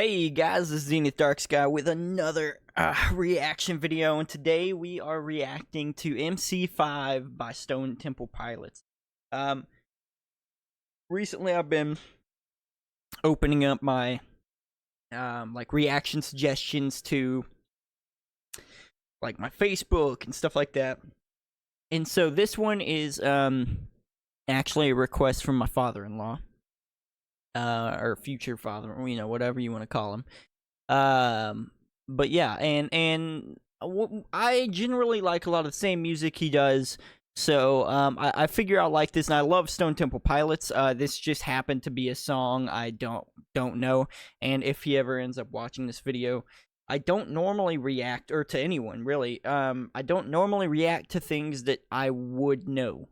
Hey guys, this is Zenith Darksky with another reaction video, and today we are reacting to MC5 by Stone Temple Pilots. Recently I've been opening up my like reaction suggestions to like my Facebook and stuff like that, and so this one is actually a request from my father-in-law. Or future father, whatever you want to call him. But yeah, and I generally like a lot of the same music he does. So I figure I like this, and I love Stone Temple Pilots. This just happened to be a song I don't know, and if he ever ends up watching this video, I don't normally react, or to anyone really. I don't normally react to things that I would know.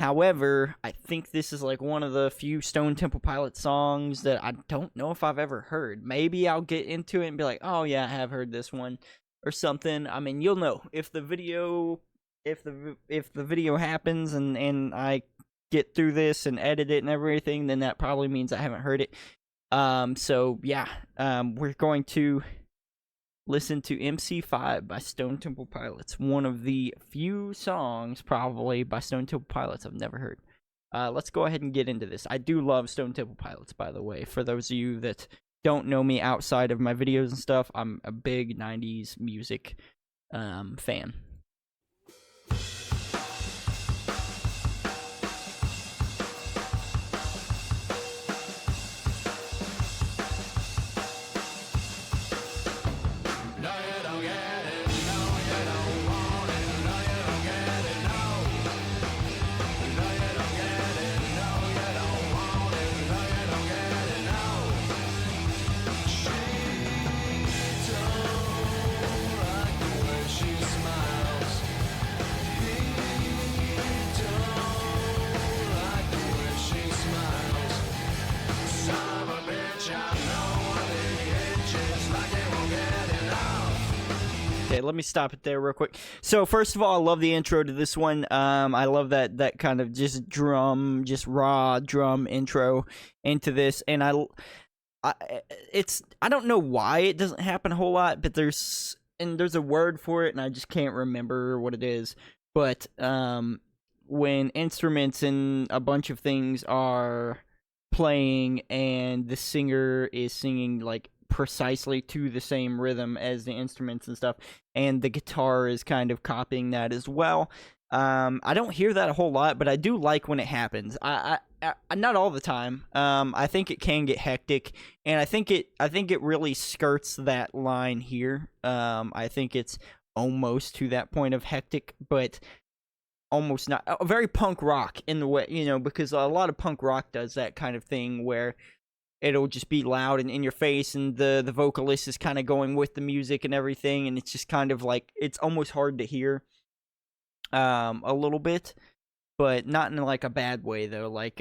However, I think this is like one of the few Stone Temple Pilots songs that I don't know if I've ever heard. Maybe I'll get into it and be like, oh yeah, I have heard this one or something. I mean, you'll know if the video happens and I get through this and edit it and everything, then that probably means I haven't heard it. So yeah, we're going to listen to MC5 by Stone Temple Pilots, one of the few songs probably by Stone Temple Pilots I've never heard. Let's go ahead and get into this. I do love Stone Temple Pilots, by the way. For those of you that don't know me outside of my videos and stuff, I'm a big 90s music fan. Okay, let me stop it there real quick. So first of all, I love the intro to this one. I love that kind of just raw drum intro into this, and I don't know why it doesn't happen a whole lot, but there's a word for it, and I just can't remember what it is. But when instruments and a bunch of things are playing, and the singer is singing like precisely to the same rhythm as the instruments and stuff, and the guitar is kind of copying that as well. I don't hear that a whole lot, but I do like when it happens. I not all the time. I think it can get hectic, and I think it really skirts that line here. I think it's almost to that point of hectic, but almost not. Very punk rock in the way, because a lot of punk rock does that kind of thing where it'll just be loud and in your face, and the vocalist is kind of going with the music and everything, and it's just kind of like, it's almost hard to hear a little bit, but not in like a bad way though. Like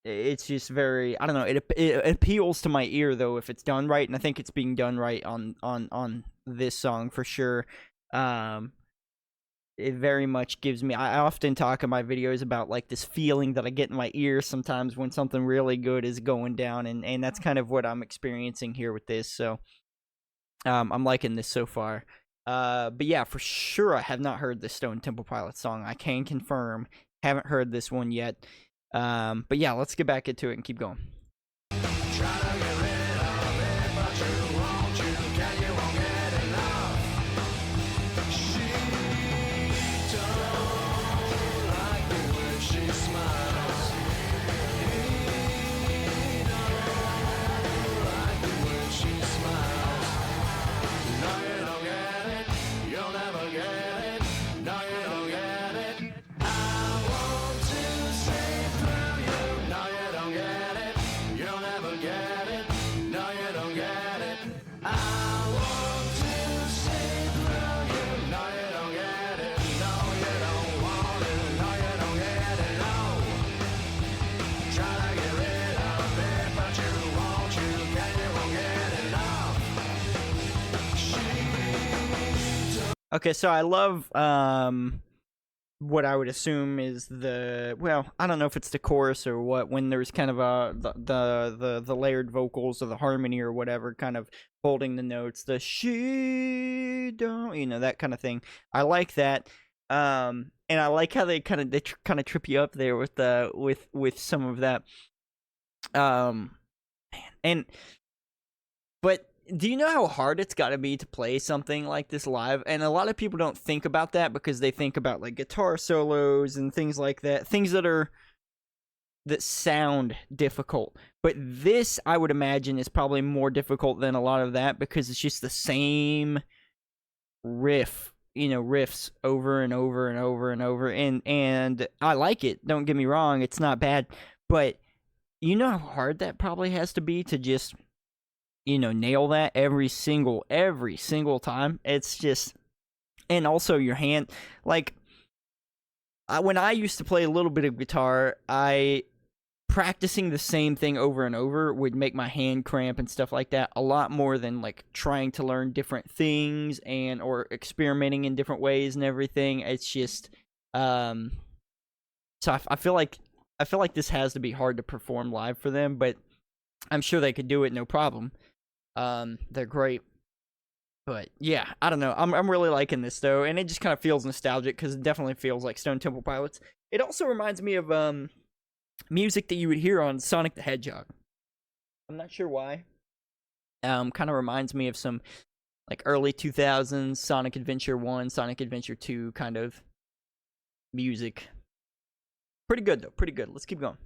it's just very, I don't know, it appeals to my ear though if it's done right, and I think it's being done right on this song for sure. It very much gives me, I often talk in my videos about like this feeling that I get in my ears sometimes when something really good is going down, and that's kind of what I'm experiencing here with this. So I'm liking this so far. But yeah, for sure I have not heard this Stone Temple Pilots song. I can confirm, haven't heard this one yet. But yeah, let's get back into it and keep going. Okay, so I love what I would assume is I don't know if it's the chorus or what, when there's kind of the layered vocals or the harmony or whatever, kind of holding the notes, the she don't, that kind of thing. I like that. And I like how they kind of trip you up there with with some of that. Man, but do you know how hard it's got to be to play something like this live? And a lot of people don't think about that because they think about like guitar solos and things like that, things that sound difficult. But this, I would imagine, is probably more difficult than a lot of that because it's just the same riffs over and over and over and over. And I like it. Don't get me wrong, it's not bad, but you know how hard that probably has to be to just nail that every single time. It's just, and also your hand, like when I used to play a little bit of guitar, practicing the same thing over and over would make my hand cramp and stuff like that a lot more than like trying to learn different things or experimenting in different ways and everything. It's just so I feel like this has to be hard to perform live for them, but I'm sure they could do it no problem. They're great. But yeah, I don't know. I'm really liking this though, and it just kind of feels nostalgic because it definitely feels like Stone Temple Pilots. It also reminds me of music that you would hear on Sonic the Hedgehog. I'm not sure why. Kind of reminds me of some like early 2000s Sonic Adventure 1, Sonic Adventure 2 kind of music. Pretty good though, pretty good. Let's keep going.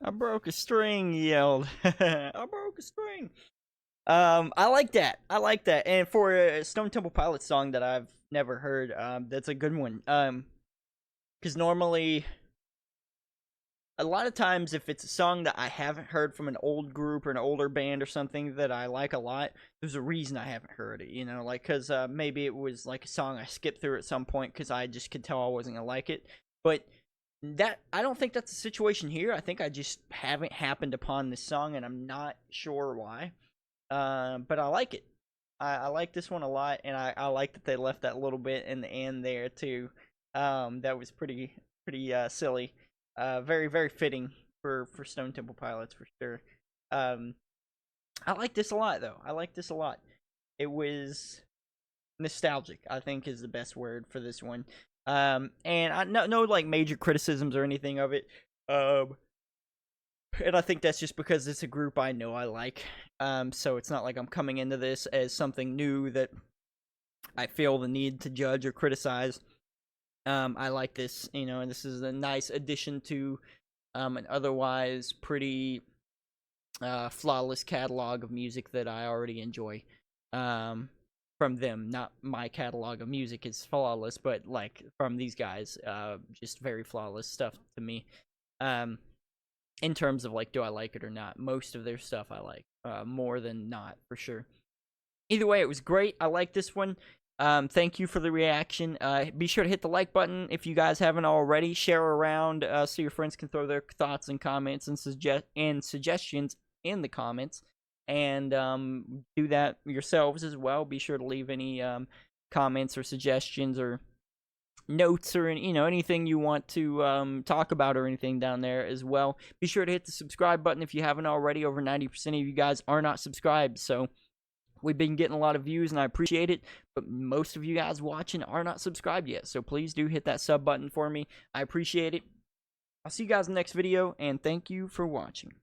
I broke a string, he yelled. I broke a string. I like that. I like that. And for a Stone Temple Pilots song that I've never heard, that's a good one. Because normally, a lot of times, if it's a song that I haven't heard from an old group or an older band or something that I like a lot, there's a reason I haven't heard it. Like because maybe it was like a song I skipped through at some point because I just could tell I wasn't gonna like it. But I don't think that's the situation here. I think I just haven't happened upon this song, and I'm not sure why. But I like it. I like this one a lot, and I like that they left that little bit in the end there too. That was pretty silly. Very very fitting for Stone Temple Pilots for sure. I like this a lot though. I like this a lot. It was nostalgic, I think, is the best word for this one. And I no like major criticisms or anything of it. And I think that's just because it's a group I know I like. So it's not like I'm coming into this as something new that I feel the need to judge or criticize. I like this, and this is a nice addition to an otherwise pretty flawless catalog of music that I already enjoy. From them, not my catalog of music is flawless, but like from these guys, just very flawless stuff to me. In terms of like, do I like it or not? Most of their stuff I like, more than not, for sure. Either way, it was great. I like this one. Thank you for the reaction. Be sure to hit the like button if you guys haven't already. Share around so your friends can throw their thoughts and comments and suggestions in the comments. And do that yourselves as well. Be sure to leave any comments or suggestions or notes or anything you want to talk about or anything down there as well. Be sure to hit the subscribe button if you haven't already. Over 90% of you guys are not subscribed, so we've been getting a lot of views and I appreciate it, but most of you guys watching are not subscribed yet, so please do hit that sub button for me. I appreciate it. I'll see you guys in the next video, and thank you for watching.